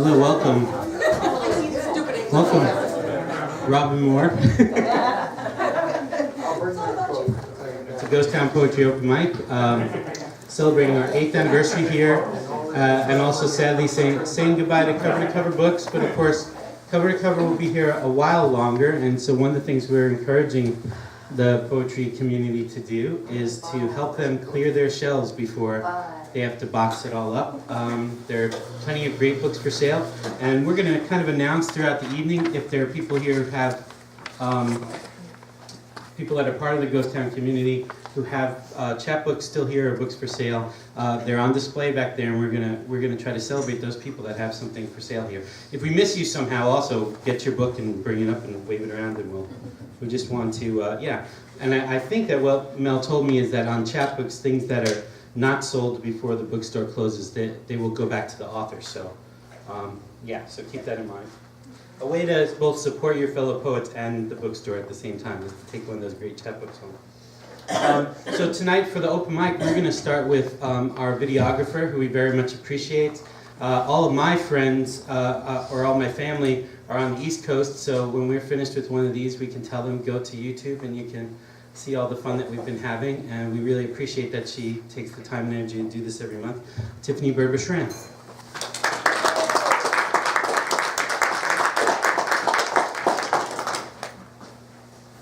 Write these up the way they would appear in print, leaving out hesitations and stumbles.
Hello, welcome. Welcome, Robin Moore. It's a Ghost Town Poetry Open Mic, celebrating our 8th anniversary here, and also sadly saying goodbye to Cover Books, but of course, Cover will be here a while longer, and so one of the things we're encouraging the poetry community to do is to help them clear their shelves before they have to box it all up. There are plenty of great books for sale, and we're going to kind of announce throughout the evening if there are people here who have people that are part of the Ghost Town community who have chapbooks still here or books for sale. They're on display back there, and we're gonna try to celebrate those people that have something for sale here. If we miss you somehow, also get your book and bring it up and wave it around, and we just want to yeah. And I think that what Mel told me is that on chapbooks, things that are not sold before the bookstore closes, they will go back to the author. So yeah, so keep that in mind. A way to both support your fellow poets and the bookstore at the same time is to take one of those great chapbooks home. So tonight for the open mic, we're going to start with our videographer, who we very much appreciate. All of my friends, or all my family, are on the East Coast, so when we're finished with one of these, we can tell them, go to YouTube and you can see all the fun that we've been having, and we really appreciate that she takes the time and energy to do this every month. Tiffany Berber-Schran.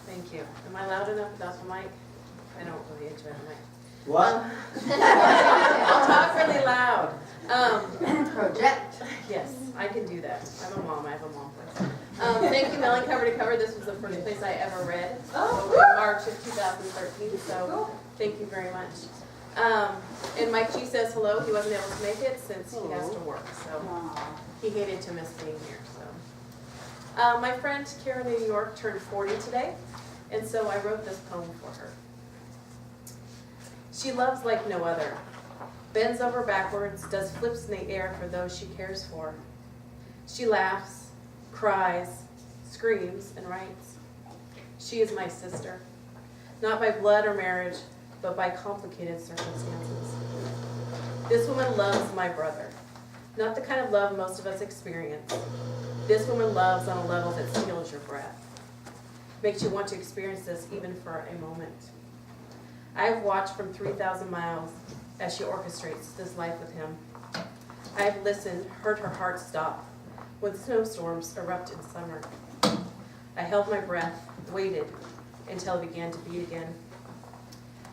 Thank you. Am I loud enough without the mic? I don't really enjoy the mic. What? I'll talk really loud. Project. Yes, I can do that. I'm a mom. I have a mom voice. Thank you, Melanie, Cover to Cover. This was the first place I ever read in March of 2013, so thank you very much. And Mike G says hello. He wasn't able to make it since he has to work, so he hated to miss being here. So, my friend Karen in New York turned 40 today, and so I wrote this poem for her. She loves like no other, bends over backwards, does flips in the air for those she cares for. She laughs, cries, screams, and writes. She is my sister, not by blood or marriage, but by complicated circumstances. This woman loves my brother, not the kind of love most of us experience. This woman loves on a level that steals your breath, makes you want to experience this even for a moment. I have watched from 3,000 miles as she orchestrates this life with him. I have listened, heard her heart stop when snowstorms erupt in summer. I held my breath, waited until it began to beat again.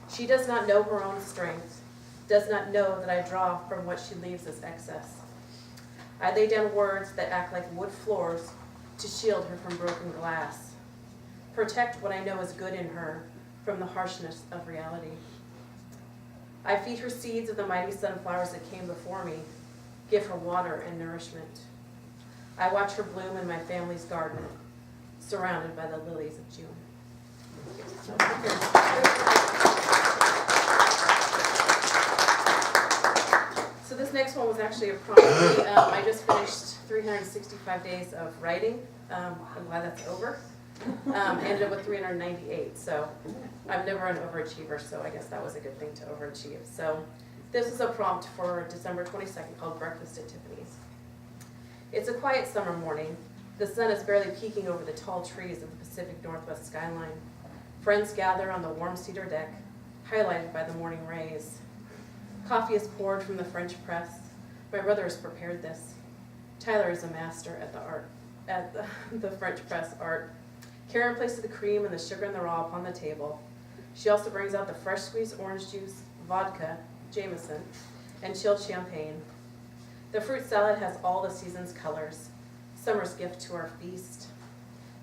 She does not know her own strength, does not know that I draw from what she leaves as excess. I lay down words that act like wood floors to shield her from broken glass, protect what I know is good in her from the harshness of reality. I feed her seeds of the mighty sunflowers that came before me, give her water and nourishment. I watch her bloom in my family's garden, surrounded by the lilies of June. So this next one was actually a prompt. I just finished 365 days of writing. I'm glad that's over. Ended up with 398, so I'm never an overachiever, so I guess that was a good thing to overachieve. So this is a prompt for December 22nd called Breakfast at Tiffany's. It's a quiet summer morning. The sun is barely peeking over the tall trees of the Pacific Northwest skyline. Friends gather on the warm cedar deck, highlighted by the morning rays. Coffee is poured from the French press. My brother has prepared this. Tyler is a master at the French press art. Karen places the cream and the sugar and the raw upon the table. She also brings out the fresh squeezed orange juice, vodka, Jameson, and chilled champagne. The fruit salad has all the season's colors, summer's gift to our feast.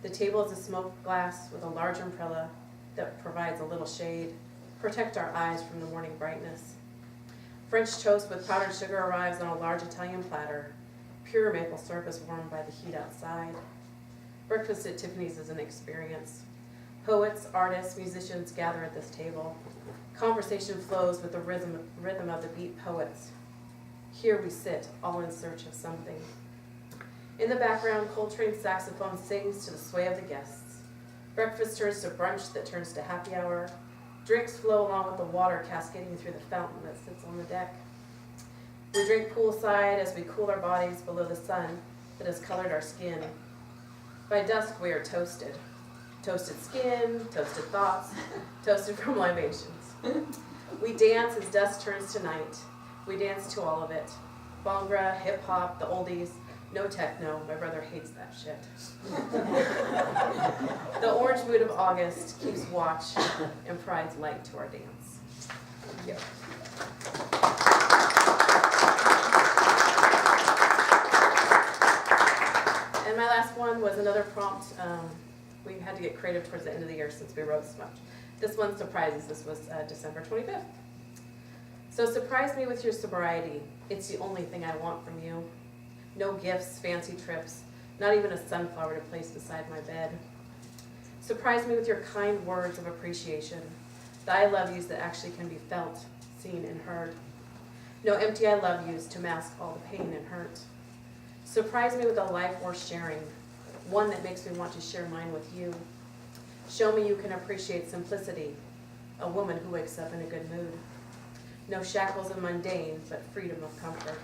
The table is a smoked glass with a large umbrella that provides a little shade, protect our eyes from the morning brightness. French toast with powdered sugar arrives on a large Italian platter. Pure maple syrup is warmed by the heat outside. Breakfast at Tiffany's is an experience. Poets, artists, musicians gather at this table. Conversation flows with the rhythm of the beat poets. Here we sit, all in search of something. In the background, Coltrane's saxophone sings to the sway of the guests. Breakfast turns to brunch that turns to happy hour. Drinks flow along with the water cascading through the fountain that sits on the deck. We drink poolside as we cool our bodies below the sun that has colored our skin. By dusk we are toasted. Toasted skin, toasted thoughts, toasted from libations. We dance as dusk turns to night. We dance to all of it. Bhangra, hip-hop, the oldies, no techno, my brother hates that shit. The orange mood of August keeps watch and prides light to our dance. Thank you. And my last one was another prompt. We had to get creative towards the end of the year since we wrote so much. This one surprises. This was December 25th. So surprise me with your sobriety. It's the only thing I want from you. No gifts, fancy trips, not even a sunflower to place beside my bed. Surprise me with your kind words of appreciation, the I love yous that actually can be felt, seen, and heard. No empty I love yous to mask all the pain and hurt. Surprise me with a life worth sharing, one that makes me want to share mine with you. Show me you can appreciate simplicity, a woman who wakes up in a good mood. No shackles of mundane, but freedom of comfort.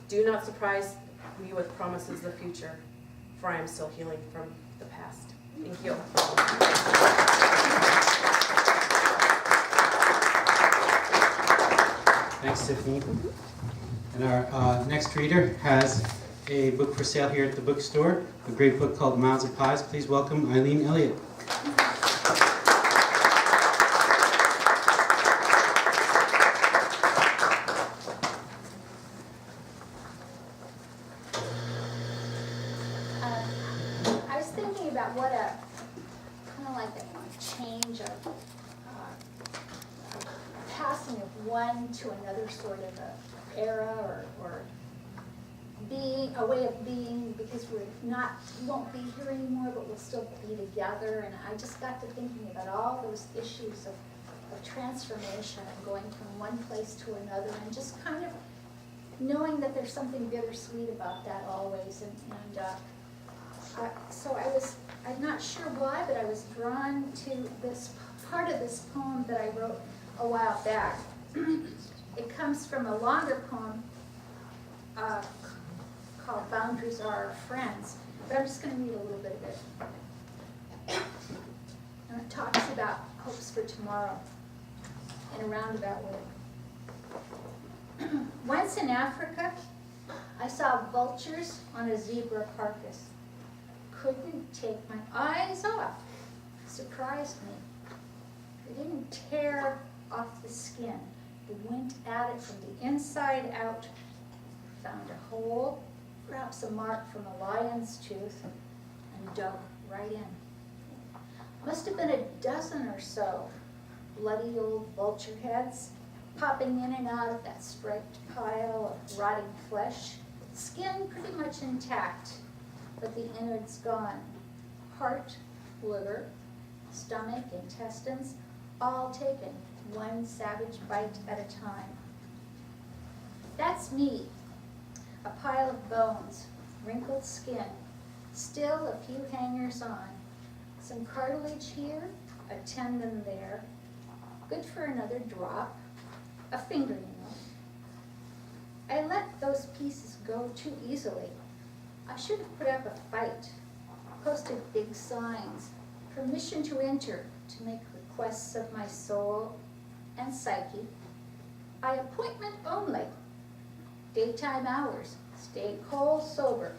Do not surprise me with promises of the future, for I am still healing from the past. Thank you. Thanks, Tiffany. And our next reader has a book for sale here at the bookstore, a great book called Miles of Pies. Please welcome Eileen Elliott. I was thinking about what a kind of like a change of passing of one to another sort of a era or being a way of being, because we won't be here anymore, but we'll still be together. And I just got to thinking about all those issues of transformation and going from one place to another, and just kind of knowing that there's something bittersweet about that always. So I'm not sure why, but I was drawn to this part of this poem that I wrote a while back. It comes from a longer poem called Boundaries Are Our Friends, but I'm just going to read a little bit of it. And it talks about hopes for tomorrow in a roundabout way. Once in Africa, I saw vultures on a zebra carcass. Couldn't take my eyes off. Surprised me. They didn't tear off the skin. They went at it from the inside out. Found a hole, perhaps a mark from a lion's tooth, and dug right in. Must have been a dozen or so bloody old vulture heads popping in and out of that striped pile of rotting flesh. Skin pretty much intact, but the innards gone. Heart, liver, stomach, intestines, all taken, one savage bite at a time. That's me, a pile of bones, wrinkled skin, still a few hangers on, some cartilage here, a tendon there, good for another drop, a fingernail. I let those pieces go too easily. I should have put up a fight, posted big signs, permission to enter, to make requests of my soul and psyche. By appointment only, daytime hours, stay cold sober,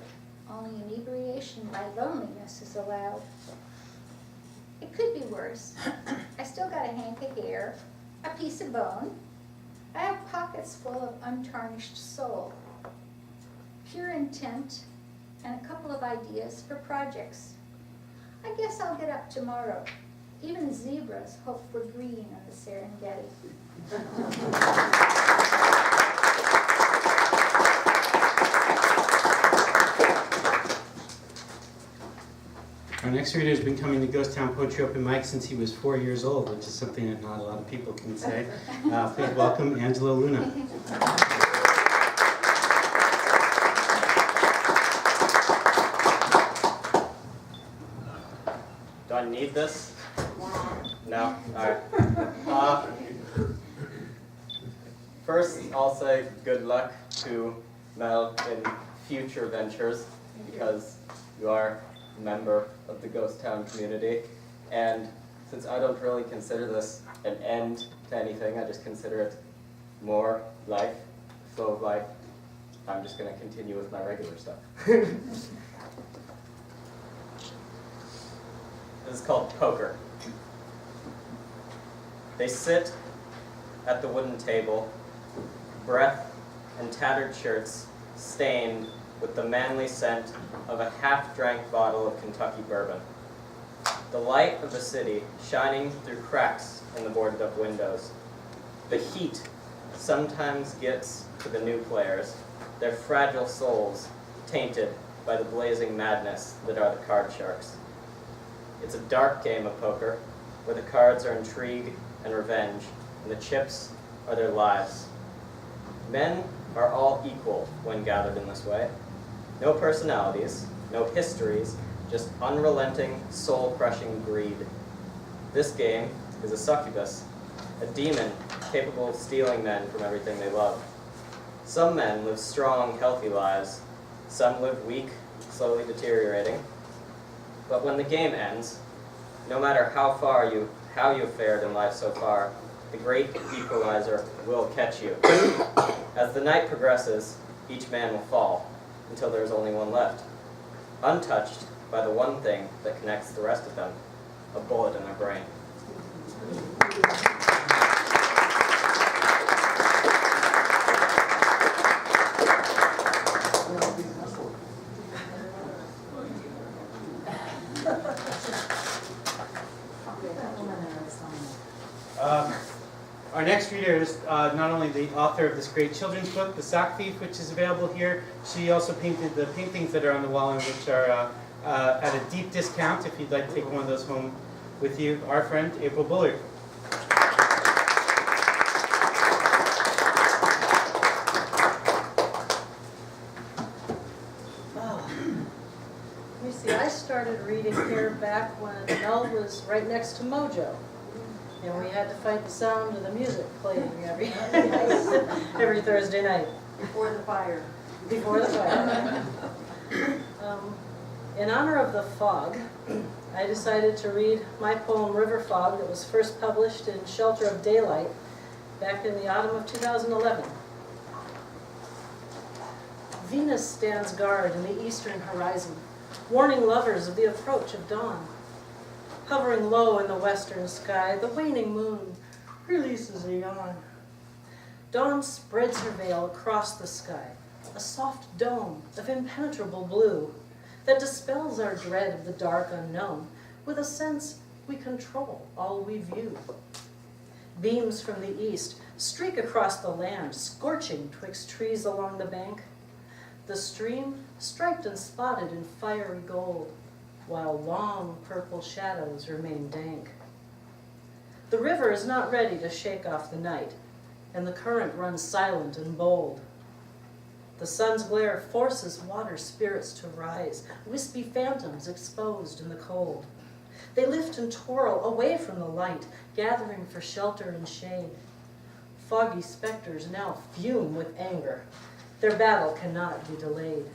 only inebriation by loneliness is allowed. It could be worse. I still got a hank of hair, a piece of bone. I have pockets full of untarnished soul, pure intent, and a couple of ideas for projects. I guess I'll get up tomorrow. Even zebras hope for green on the Serengeti. Our next reader has been coming to Ghost Town Poetry Open Mic since he was 4 years old, which is something that not a lot of people can say. Please welcome Angela Luna. Do I need this? No? Alright. First, I'll say good luck to meddle in future ventures because you are a member of the Ghost Town community. And since I don't really consider this an end to anything, I just consider it more life, flow of life, I'm just going to continue with my regular stuff. This is called poker. They sit at the wooden table, breath and tattered shirts stained with the manly scent of a half-drank bottle of Kentucky bourbon. The light of the city shining through cracks in the boarded-up windows. The heat sometimes gets to the new players, their fragile souls tainted by the blazing madness that are the card sharks. It's a dark game of poker, where the cards are intrigue and revenge, and the chips are their lives. Men are all equal when gathered in this way. No personalities, no histories, just unrelenting, soul-crushing greed. This game is a succubus, a demon capable of stealing men from everything they love. Some men live strong, healthy lives. Some live weak, slowly deteriorating. But when the game ends, no matter how you've fared in life so far, the great equalizer will catch you. As the night progresses, each man will fall until there is only one left, untouched by the one thing that connects the rest of them, a bullet in their brain. Our next reader is not only the author of this great children's book, The Sock Thief, which is available here, she also painted the paintings that are on the wall, and which are at a deep discount if you'd like to take one of those home with you. Our friend, April Bullard. Let me see, I started reading here back when Mel was right next to Mojo. And we had to fight the sound of the music playing every Thursday night. Before the fire. Before the fire. In honor of the fog, I decided to read my poem River Fog that was first published in Shelter of Daylight back in the autumn of 2011. Venus stands guard in the eastern horizon, warning lovers of the approach of dawn. Hovering low in the western sky, the waning moon releases a yawn. Dawn spreads her veil across the sky, a soft dome of impenetrable blue that dispels our dread of the dark unknown with a sense we control all we view. Beams from the east streak across the land, scorching twixt trees along the bank. The stream striped and spotted in fiery gold, while long purple shadows remain dank. The river is not ready to shake off the night, and the current runs silent and bold. The sun's glare forces water spirits to rise, wispy phantoms exposed in the cold. They lift and twirl away from the light, gathering for shelter and shade. Foggy specters now fume with anger. Their battle cannot be delayed.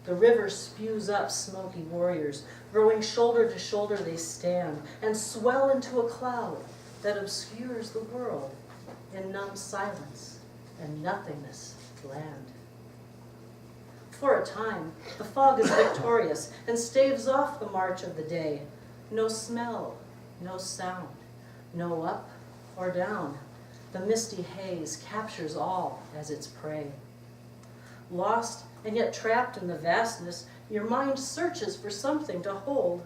The river spews up smoky warriors. Growing shoulder to shoulder they stand and swell into a cloud that obscures the world in numb silence and nothingness land. For a time, the fog is victorious and staves off the march of the day. No smell, no sound, no up or down. The misty haze captures all as its prey. Lost and yet trapped in the vastness, your mind searches for something to hold.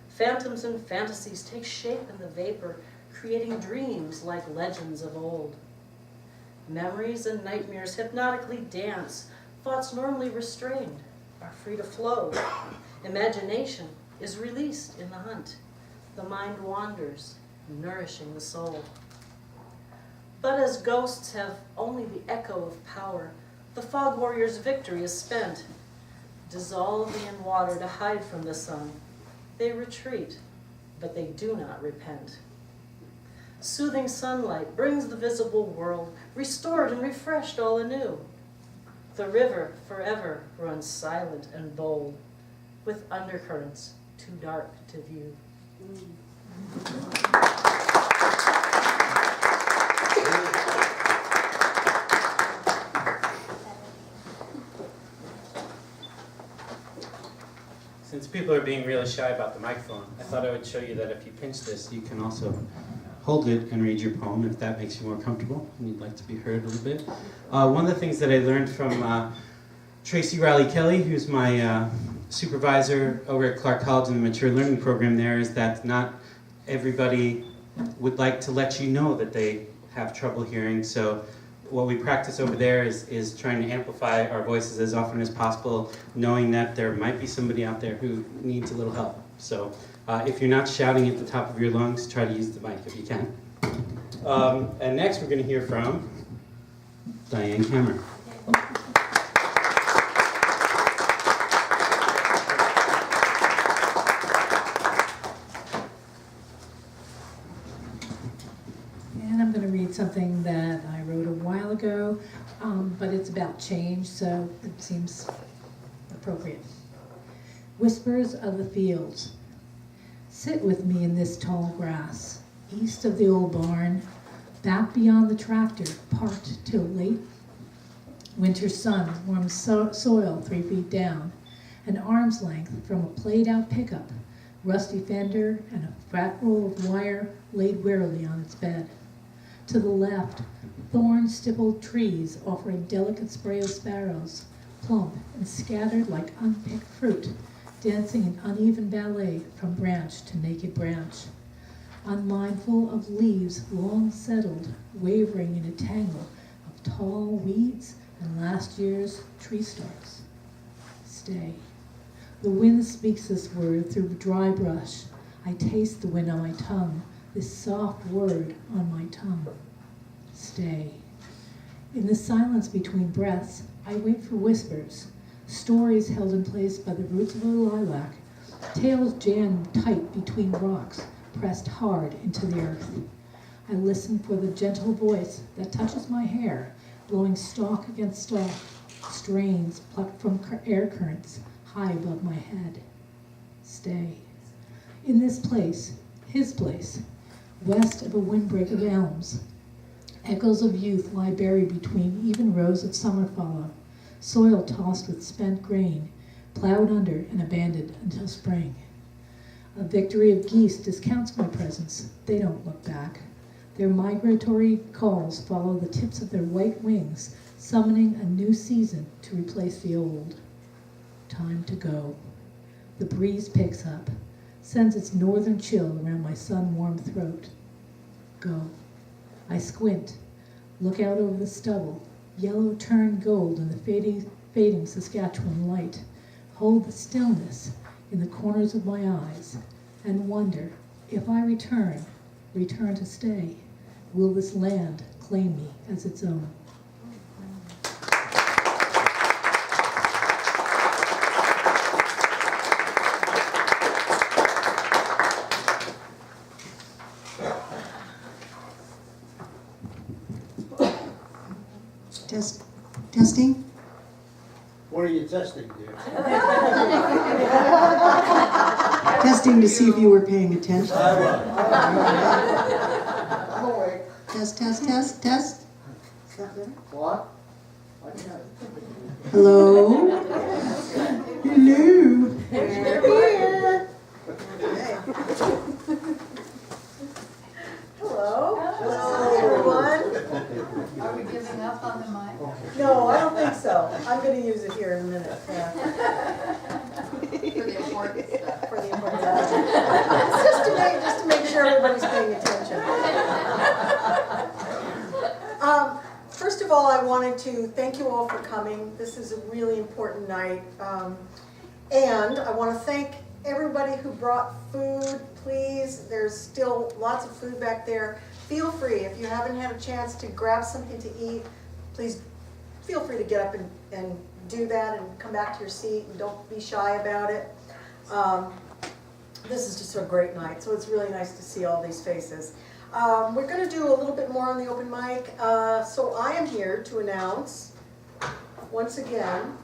Phantoms and fantasies take shape in the vapor, creating dreams like legends of old. Memories and nightmares hypnotically dance. Thoughts normally restrained are free to flow. Imagination is released in the hunt. The mind wanders, nourishing the soul. But as ghosts have only the echo of power, the fog warrior's victory is spent. Dissolving in water to hide from the sun, they retreat, but they do not repent. Soothing sunlight brings the visible world, restored and refreshed all anew. The river forever runs silent and bold, with undercurrents too dark to view. Since people are being really shy about the microphone, I thought I would show you that if you pinch this, you can also hold it and read your poem if that makes you more comfortable and you'd like to be heard a little bit. One of the things that I learned from Tracy Riley Kelly, who's my supervisor over at Clark College in the Mature Learning Program there, is that not everybody would like to let you know that they have trouble hearing. So what we practice over there is trying to amplify our voices as often as possible, knowing that there might be somebody out there who needs a little help. So if you're not shouting at the top of your lungs, try to use the mic if you can. And next we're going to hear from Diane Cameron. And I'm going to read something that I wrote a while ago, but it's about change, so it seems appropriate. Whispers of the Fields. Sit with me in this tall grass, east of the old barn, back beyond the tractor, parked till late. Winter sun warms soil 3 feet down, an arm's length from a played-out pickup, rusty fender, and a fat roll of wire laid wearily on its bed. To the left, thorn-stippled trees offer a delicate spray of sparrows, plump and scattered like unpicked fruit, dancing in uneven ballet from branch to naked branch. Unmindful of leaves long settled, wavering in a tangle of tall weeds and last year's tree stalks. Stay. The wind speaks this word through dry brush. I taste the wind on my tongue, this soft word on my tongue. Stay. In the silence between breaths, I wait for whispers, stories held in place by the roots of a lilac, tails jammed tight between rocks, pressed hard into the earth. I listen for the gentle voice that touches my hair, blowing stalk against stalk, strains plucked from air currents high above my head. Stay. In this place, his place, west of a windbreak of elms, echoes of youth lie buried between even rows of summer fallow, soil tossed with spent grain, plowed under and abandoned until spring. A victory of geese discounts my presence. They don't look back. Their migratory calls follow the tips of their white wings, summoning a new season to replace the old. Time to go. The breeze picks up, sends its northern chill around my sun-warmed throat. Go. I squint, look out over the stubble, yellow turned gold in the fading Saskatchewan light, hold the stillness in the corners of my eyes, and wonder, if I return to stay, will this land claim me as its own? Testing? What are you testing, dear? Testing to see if you were paying attention. I'm awake. Test, test, test, test. Is that better? What? Hello? Hello? Hello. Hello, everyone. Are we giving up on the mic? No, I don't think so. I'm going to use it here in a minute. Yeah. For the important stuff. For the important stuff. just to make sure everybody's paying attention. First of all, I wanted to thank you all for coming. This is a really important night. And I want to thank everybody who brought food. Please, there's still lots of food back there. Feel free, if you haven't had a chance to grab something to eat, please feel free to get up and do that and come back to your seat and don't be shy about it. This is just a great night, so it's really nice to see all these faces. We're going to do a little bit more on the open mic. So I am here to announce once again,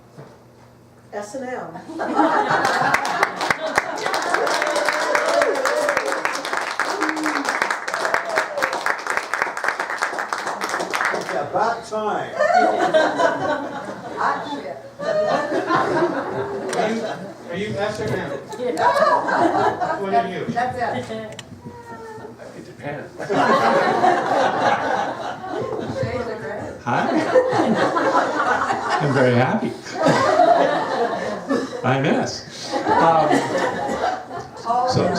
S&M. It's about time. Hot shit. Are you left or now? One of you. That's it. It depends. Shades of gray. Hi. I'm very happy. I'm S.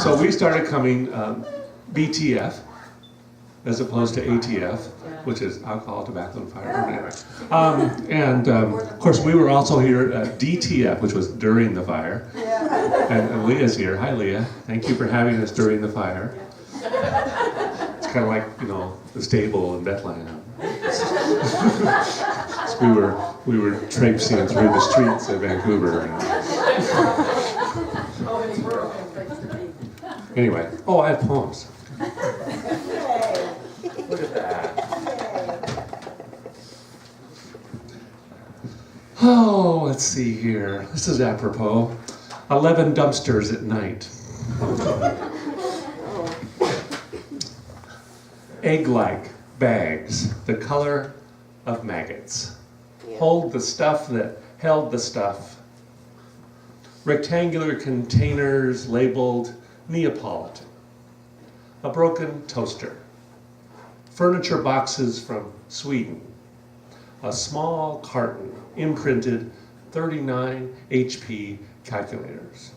So we started coming BTF as opposed to ATF, which is alcohol, tobacco, and fire. Anyway. Of course, we were also here at DTF, which was during the fire. And Leah's here. Hi, Leah. Thank you for having us during the fire. It's kind of like, the stable in Bethlehem. So we were traipsing through the streets of Vancouver. Anyway, I have poems. Look at that. Oh, let's see here. This is apropos. 11 dumpsters at night. Egg-like bags, the color of maggots. Hold the stuff that held the stuff. Rectangular containers labeled Neapolitan. A broken toaster. Furniture boxes from Sweden. A small carton imprinted 39 HP calculators.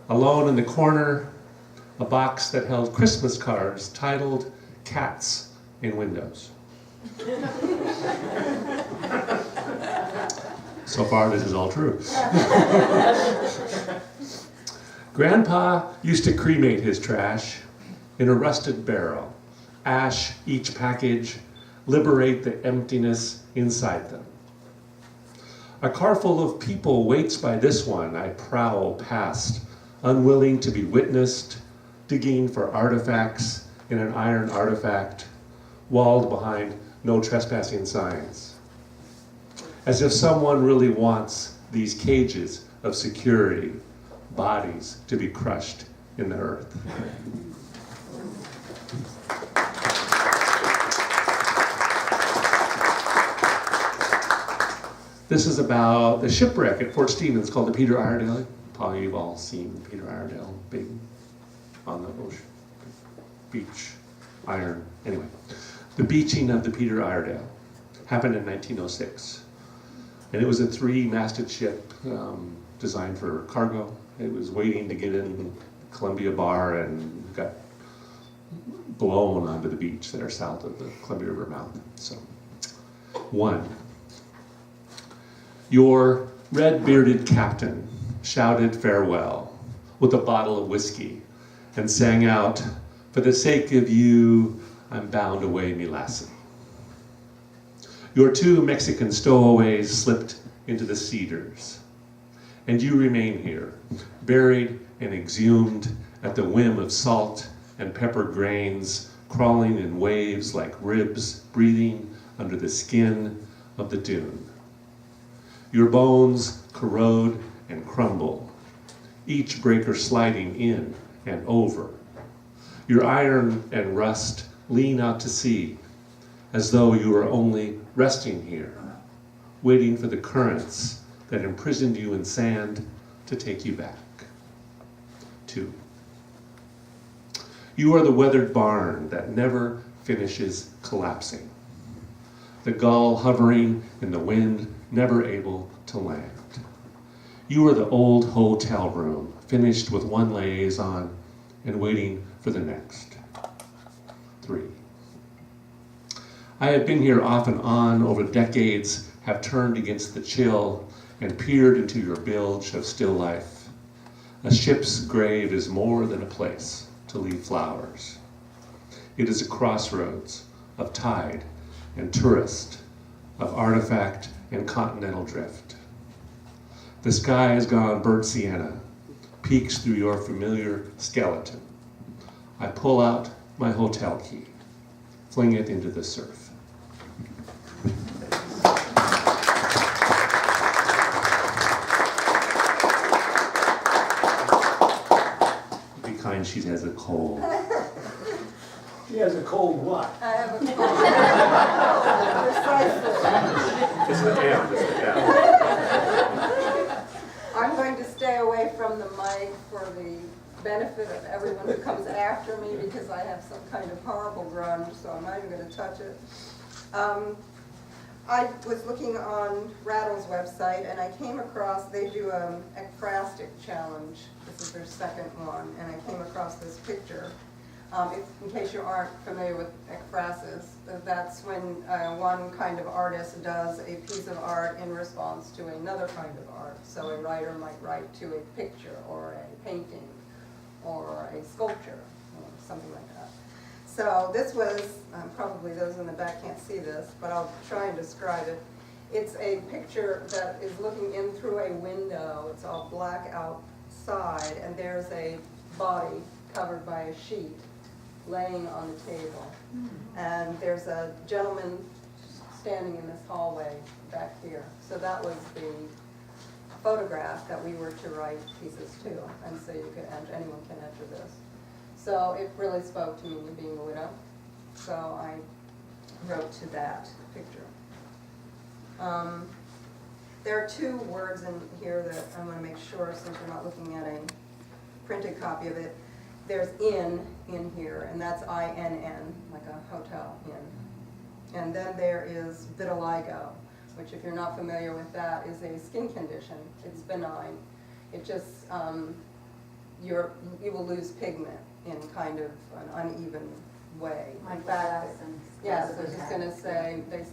Alone in the corner, a box that held Christmas cards titled Cats in Windows. So far, this is all true. Grandpa used to cremate his trash in a rusted barrel, ash each package, liberate the emptiness inside them. A car full of people waits by this one. I prowl past, unwilling to be witnessed, digging for artifacts in an iron artifact, walled behind no trespassing signs. As if someone really wants these cages of security, bodies to be crushed in the earth. This is about the shipwreck at Fort Stevens called the Peter Iredale. Probably you've all seen Peter Iredale, big on the ocean, beach, iron. Anyway, the beaching of the Peter Iredale happened in 1906. And it was a 3-masted ship designed for cargo. It was waiting to get in Columbia Bar and got blown onto the beach there south of the Columbia River mouth. So, 1. Your red-bearded captain shouted farewell with a bottle of whiskey and sang out, "For the sake of you, I'm bound away, me lassie." Your 2 Mexican stowaways slipped into the cedars, and you remain here, buried and exhumed at the whim of salt and pepper grains, crawling in waves like ribs, breathing under the skin of the dune. Your bones corrode and crumble, each breaker sliding in and over. Your iron and rust lean out to sea, as though you were only resting here, waiting for the currents that imprisoned you in sand to take you back. 2. You are the weathered barn that never finishes collapsing. The gull hovering in the wind, never able to land. You are the old hotel room, finished with one liaison and waiting for the next. 3. I have been here off and on over decades, have turned against the chill and peered into your bilge of still life. A ship's grave is more than a place to leave flowers. It is a crossroads of tide and tourist, of artifact and continental drift. The sky has gone burnt sienna, peeks through your familiar skeleton. I pull out my hotel key, fling it into the surf. cold. She has a cold what? I have a Precisely. It's the M, it's the M. I'm going to stay away from the mic for the benefit of everyone who comes after me because I have some kind of horrible grunge, so I'm not even going to touch it. I was looking on Rattle's website and I came across, they do an ekphrastic challenge. This is their second one, and I came across this picture. In case you aren't familiar with ekphrasis, that's when one kind of artist does a piece of art in response to another kind of art. So a writer might write to a picture or a painting or a sculpture, something like that. So this was, probably those in the back can't see this, but I'll try and describe it. It's a picture that is looking in through a window. It's all black outside, and there's a body covered by a sheet laying on the table. And there's a gentleman standing in this hallway back here. So that was the photograph that we were to write pieces to, and so you could enter, anyone can enter this. So it really spoke to me, being a widow. So I wrote to that picture. There are two words in here that I'm going to make sure, since you're not looking at a printed copy of it. There's in here, and that's I-N-N, like a hotel inn. And then there is vitiligo, which, if you're not familiar with that, is a skin condition. It's benign. It just, you will lose pigment in kind of an uneven way. In fact, yes, I was just going to say, there's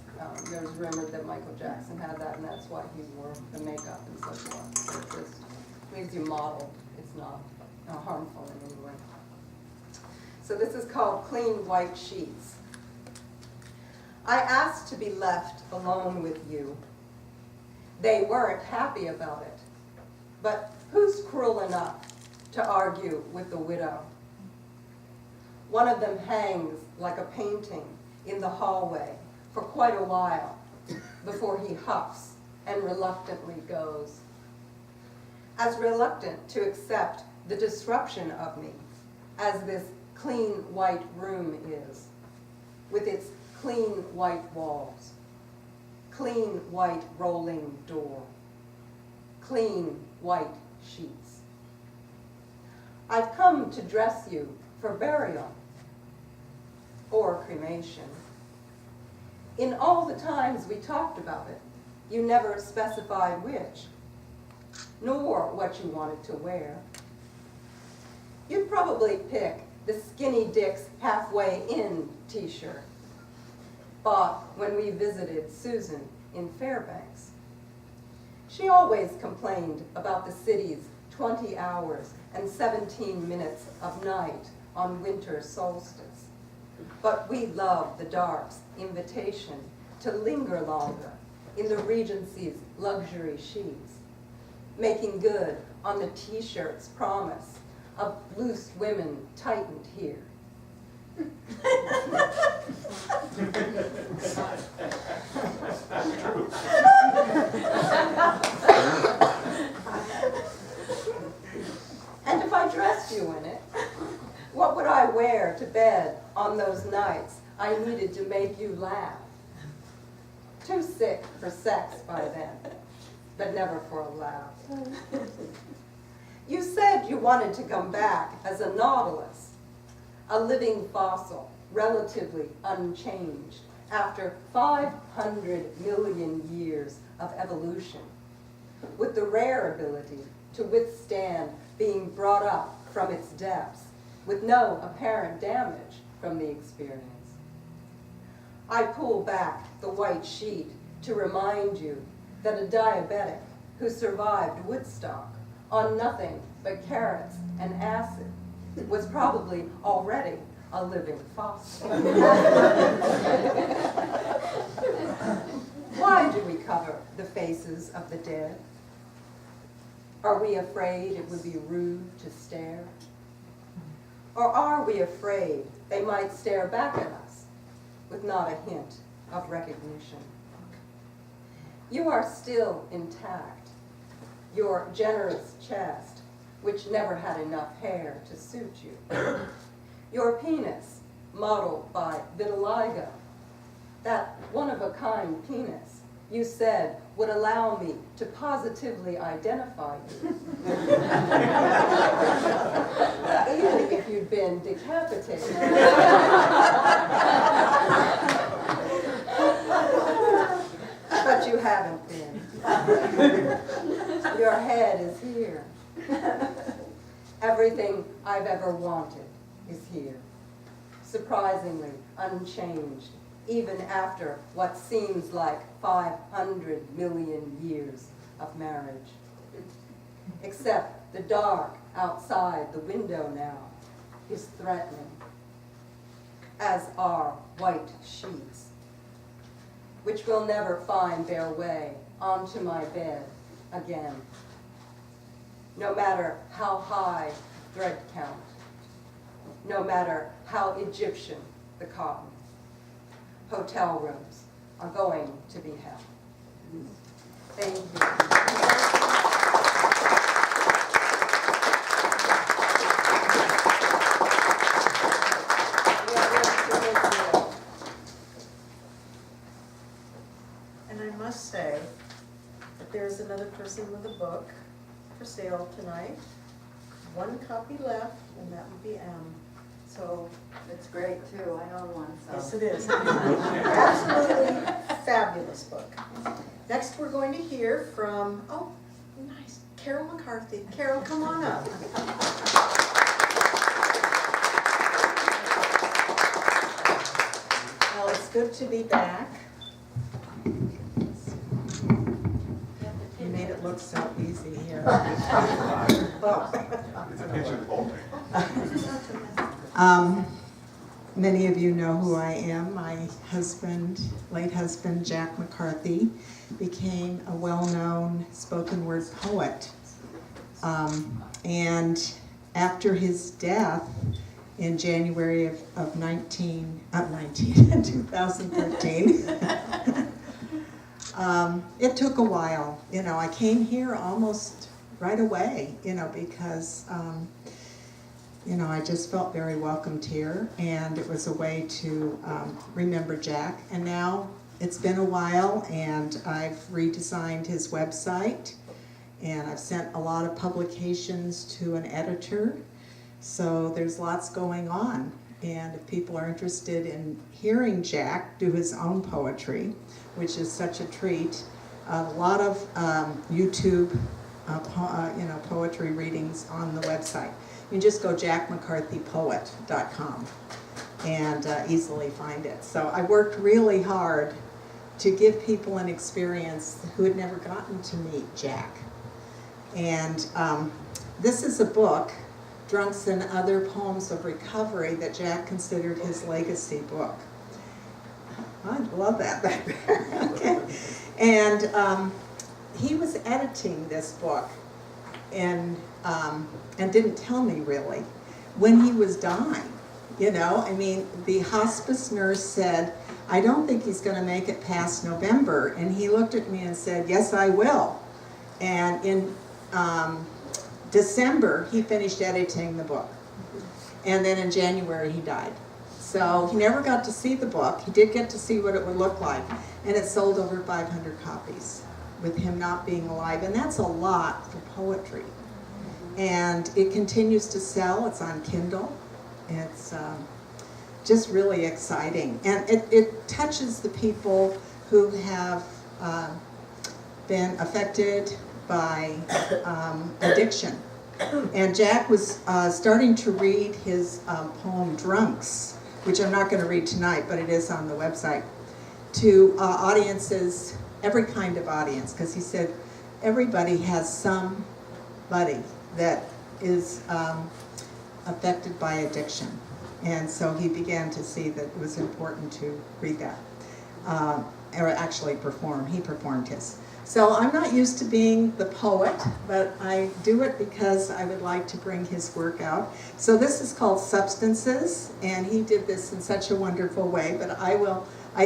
rumored that Michael Jackson had that, and that's why he wore the makeup and so forth. It just leaves you mottled. It's not harmful in any way. So this is called Clean White Sheets. I asked to be left alone with you. They weren't happy about it. But who's cruel enough to argue with the widow? One of them hangs like a painting in the hallway for quite a while before he huffs and reluctantly goes. As reluctant to accept the disruption of me as this clean white room is, with its clean white walls, clean white rolling door, clean white sheets. I've come to dress you for burial or cremation. In all the times we talked about it, you never specified which, nor what you wanted to wear. You'd probably pick the Skinny Dick's Halfway In t-shirt, bought when we visited Susan in Fairbanks. She always complained about the city's 20 hours and 17 minutes of night on winter solstice. But we loved the Dark's invitation to linger longer in the Regency's luxury sheets, making good on the t-shirt's promise of loose women tightened here. And if I dressed you in it, what would I wear to bed on those nights I needed to make you laugh? Too sick for sex by then, but never for a laugh. You said you wanted to come back as a nautilus, a living fossil, relatively unchanged, after 500 million years of evolution, with the rare ability to withstand being brought up from its depths, with no apparent damage from the experience. I pull back the white sheet to remind you that a diabetic who survived Woodstock on nothing but carrots and acid was probably already a living fossil. Why do we cover the faces of the dead? Are we afraid it would be rude to stare? Or are we afraid they might stare back at us with not a hint of recognition? You are still intact, your generous chest which never had enough hair to suit you. Your penis, modeled by vitiligo, that one-of-a-kind penis you said would allow me to positively identify you. Even if you'd been decapitated. But you haven't been. Your head is here. Everything I've ever wanted is here. Surprisingly unchanged, even after what seems like 500 million years of marriage. Except the dark outside the window now is threatening, as are white sheets, which will never find their way onto my bed again, no matter how high thread count, no matter how Egyptian the cotton. Hotel rooms are going to be hell. Thank you. And I must say that there's another person with a book for sale tonight. One copy left, and that would be M. So, It's great too, I own one, yes, it is. Absolutely fabulous book. Next, we're going to hear from, oh, nice, Carol McCarthy. Carol, come on up. Well, it's good to be back. You made it look so easy here. Many of you know who I am. My husband, late husband, Jack McCarthy, became a well-known spoken word poet. And after his death in January of 2013, it took a while. You know, I came here almost right away, you know, because you know, I just felt very welcomed here, and it was a way to remember Jack. And now it's been a while, and I've redesigned his website, and I've sent a lot of publications to an editor. So there's lots going on. And if people are interested in hearing Jack do his own poetry, which is such a treat, a lot of YouTube you know, poetry readings on the website. You can just go jackmccarthypoet.com and easily find it. So I worked really hard to give people an experience who had never gotten to meet Jack. And this is a book, Drunks and Other Poems of Recovery, that Jack considered his legacy book. I love that back there. Okay. And he was editing this book and didn't tell me really when he was dying. You know, I mean, the hospice nurse said, I don't think he's going to make it past November. And he looked at me and said, yes, I will. And in December, he finished editing the book. And then in January, he died. So he never got to see the book. He did get to see what it would look like. And it sold over 500 copies with him not being alive. And that's a lot for poetry. And it continues to sell. It's on Kindle. It's just really exciting. And it touches the people who have been affected by addiction. And Jack was starting to read his poem Drunks, which I'm not going to read tonight, but it is on the website, to audiences, every kind of audience, because he said everybody has somebody that is affected by addiction. And so he began to see that it was important to read that, or actually perform. He performed his. So I'm not used to being the poet, but I do it because I would like to bring his work out. So this is called Substances, and he did this in such a wonderful way, but I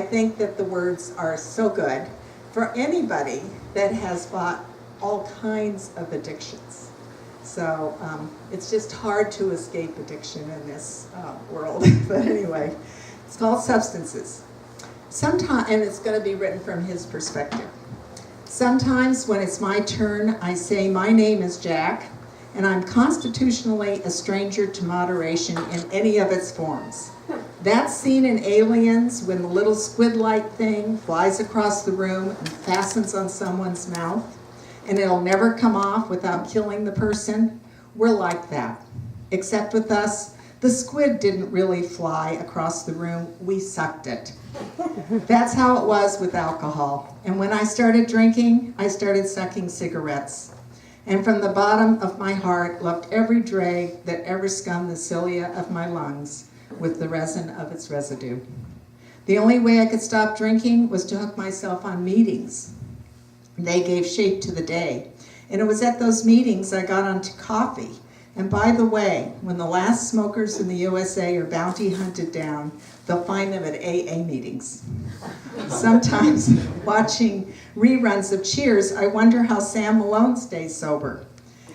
think that the words are so good for anybody that has fought all kinds of addictions. So it's just hard to escape addiction in this world. But anyway, it's called Substances. Sometimes, and it's going to be written from his perspective. Sometimes when it's my turn, I say, my name is Jack, and I'm constitutionally a stranger to moderation in any of its forms. That's seen in Aliens when the little squid-like thing flies across the room and fastens on someone's mouth, and it'll never come off without killing the person. We're like that. Except with us, the squid didn't really fly across the room, we sucked it. That's how it was with alcohol. And when I started drinking, I started sucking cigarettes. And from the bottom of my heart, loved every drag that ever scummed the cilia of my lungs with the resin of its residue. The only way I could stop drinking was to hook myself on meetings. They gave shape to the day. And it was at those meetings I got onto coffee. And by the way, when the last smokers in the USA are bounty hunted down, they'll find them at AA meetings. Sometimes watching reruns of Cheers, I wonder how Sam Malone stays sober.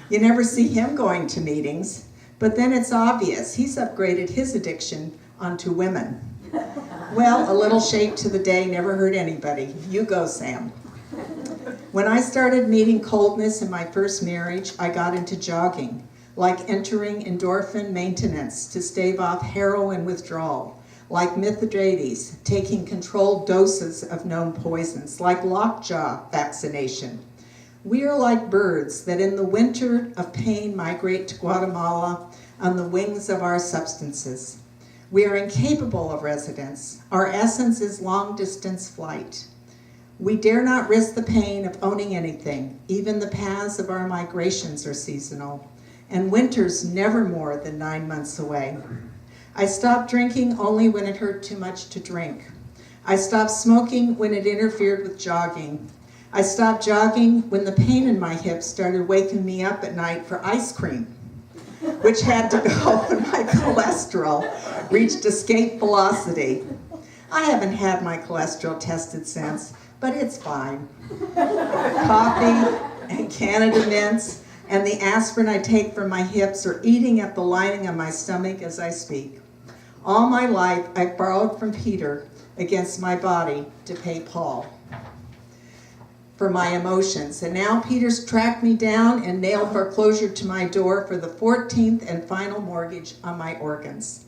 You never see him going to meetings, but then it's obvious he's upgraded his addiction onto women. Well, a little shake to the day never hurt anybody. You go, Sam. When I started meeting coldness in my first marriage, I got into jogging, like entering endorphin maintenance to stave off heroin withdrawal, like Mithridates, taking controlled doses of known poisons, like lockjaw vaccination. We are like birds that in the winter of pain migrate to Guatemala on the wings of our substances. We are incapable of residence. Our essence is long-distance flight. We dare not risk the pain of owning anything. Even the paths of our migrations are seasonal, and winter's never more than 9 months away. I stopped drinking only when it hurt too much to drink. I stopped smoking when it interfered with jogging. I stopped jogging when the pain in my hips started waking me up at night for ice cream, which had to go when my cholesterol reached escape velocity. I haven't had my cholesterol tested since, but it's fine. Coffee and Canada mints and the aspirin I take for my hips are eating at the lining of my stomach as I speak. All my life, I've borrowed from Peter against my body to pay Paul for my emotions. And now Peter's tracked me down and nailed foreclosure to my door for the 14th and final mortgage on my organs.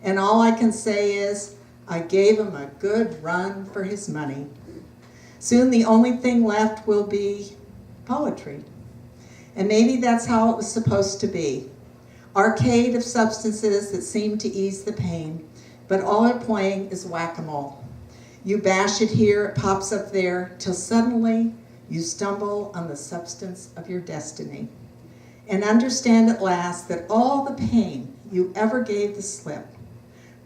And all I can say is, I gave him a good run for his money. Soon the only thing left will be poetry. And maybe that's how it was supposed to be. Arcade of substances that seem to ease the pain, but all they're playing is whack-a-mole. You bash it here, it pops up there, till suddenly you stumble on the substance of your destiny. And understand at last that all the pain you ever gave the slip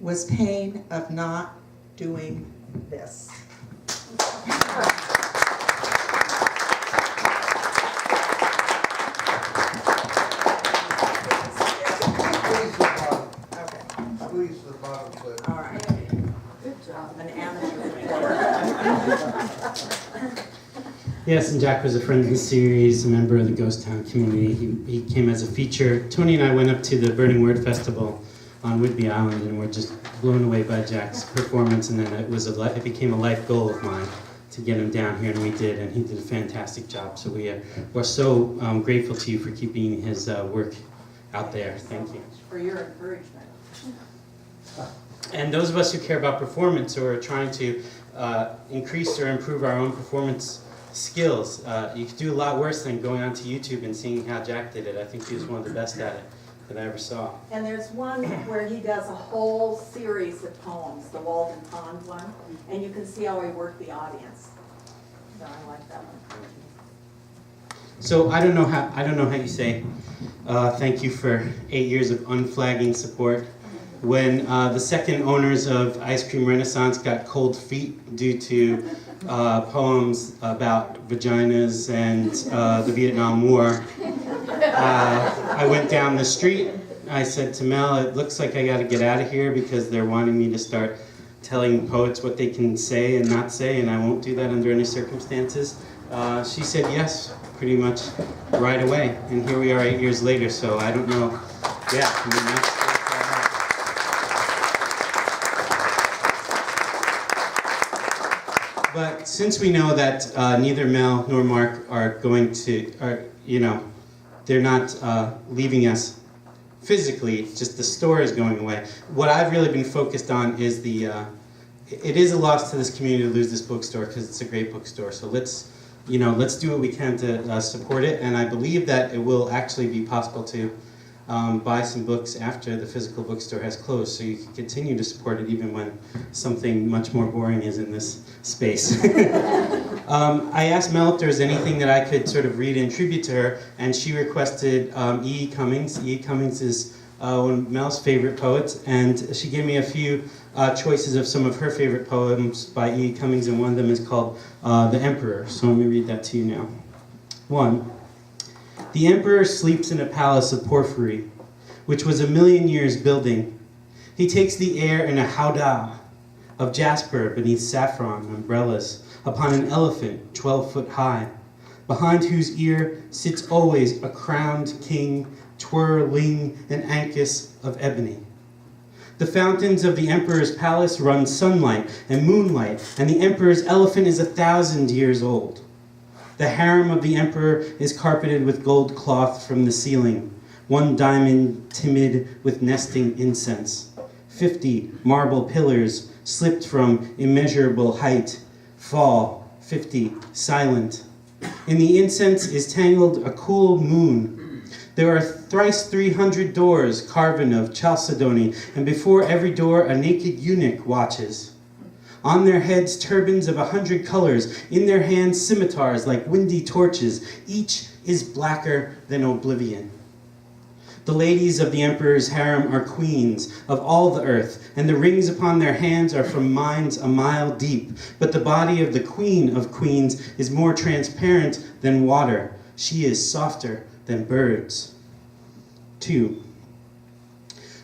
was pain of not doing this. Squeeze the bottom clip. All right. Good job, an amateur reporter. Yes, and Jack was a friend of the series, a member of the Ghost Town community. He came as a feature. Tony and I went up to the Burning Word Festival on Whidbey Island, and we're just blown away by Jack's performance. And then it became a life goal of mine to get him down here, and we did, and he did a fantastic job. So we're so grateful to you for keeping his work out there. Thank you. For your encouragement. And those of us who care about performance or are trying to increase or improve our own performance skills, you could do a lot worse than going onto YouTube and seeing how Jack did it. I think he was one of the best at it that I ever saw. And there's one where he does a whole series of poems, the Walden Pond one, and you can see how he worked the audience. So I like that one. So I don't know how you say thank you for 8 years of unflagging support. When the second owners of Ice Cream Renaissance got cold feet due to poems about vaginas and the Vietnam War, I went down the street. I said to Mel, it looks like I got to get out of here because they're wanting me to start telling poets what they can say and not say, and I won't do that under any circumstances. she said yes, pretty much right away. And here we are 8 years later, so I don't know. Yeah, I mean, that's But since we know that neither Mel nor Mark are going to, they're not leaving us physically, just the store is going away. What I've really been focused on is it is a loss to this community to lose this bookstore because it's a great bookstore. So let's do what we can to support it. And I believe that it will actually be possible to buy some books after the physical bookstore has closed, so you can continue to support it even when something much more boring is in this space. I asked Mel if there was anything that I could sort of read in tribute to her, and she requested E. Cummings. E. Cummings is one of Mel's favorite poets, and she gave me a few choices of some of her favorite poems by E. Cummings, and one of them is called The Emperor. So let me read that to you now. 1. The emperor sleeps in a palace of porphyry, which was 1,000,000 years building. He takes the air in a howdah of jasper beneath saffron umbrellas, upon an elephant 12 foot high, behind whose ear sits always a crowned king, twirling an ankus of ebony. The fountains of the emperor's palace run sunlight and moonlight, and the emperor's elephant is 1,000 years old. The harem of the emperor is carpeted with gold cloth from the ceiling, 1 diamond timid with nesting incense. 50 marble pillars slipped from immeasurable height, fall, 50 silent. In the incense is tangled a cool moon. There are thrice 300 doors carven of chalcedony, and before every door a naked eunuch watches. On their heads turbans of 100 colors, in their hands scimitars like windy torches. Each is blacker than oblivion. The ladies of the emperor's harem are queens of all the earth, and the rings upon their hands are from mines a mile deep. But the body of the queen of queens is more transparent than water. She is softer than birds. 2.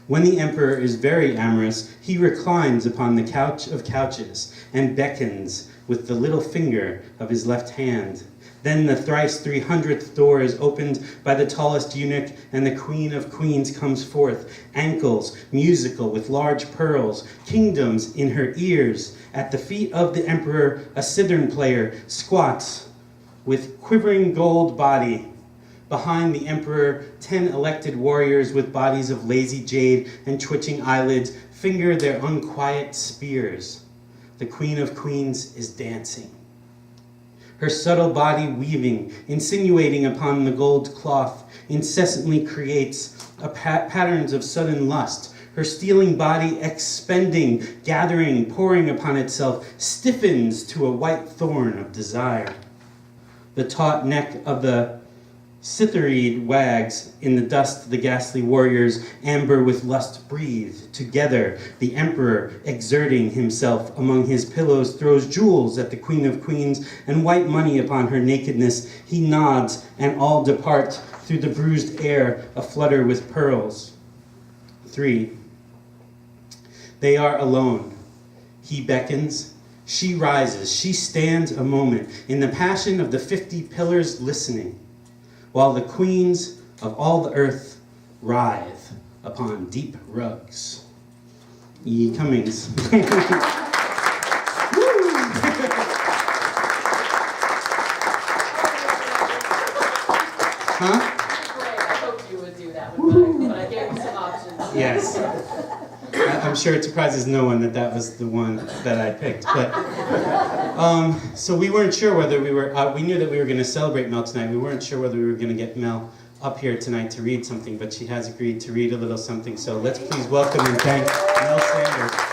When the emperor is very amorous, he reclines upon the couch of couches and beckons with the little finger of his left hand. Then the thrice 300th door is opened by the tallest eunuch, and the queen of queens comes forth, ankles musical with large pearls, kingdoms in her ears. At the feet of the emperor, a cithern player squats with quivering gold body. Behind the emperor, 10 elected warriors with bodies of lazy jade and twitching eyelids finger their unquiet spears. The queen of queens is dancing. Her subtle body weaving, insinuating upon the gold cloth, incessantly creates patterns of sudden lust. Her stealing body expending, gathering, pouring upon itself, stiffens to a white thorn of desire. The taut neck of the Cythereid wags in the dust. The ghastly warriors, amber with lust, breathe together. The emperor, exerting himself among his pillows, throws jewels at the queen of queens and white money upon her nakedness. He nods, and all depart through the bruised air, aflutter with pearls. 3. They are alone. He beckons. She rises. She stands a moment in the passion of the 50 pillars, listening, while the queens of all the earth writhe upon deep rugs. E. Cummings. Huh? Great, I hoped you would do that one, but I gave you some options. Yes. I'm sure it surprises no one that that was the one that I picked. But so we weren't sure whether we knew that we were going to celebrate Mel tonight. We weren't sure whether we were going to get Mel up here tonight to read something, but she has agreed to read a little something. So let's please welcome and thank Mel Sanders.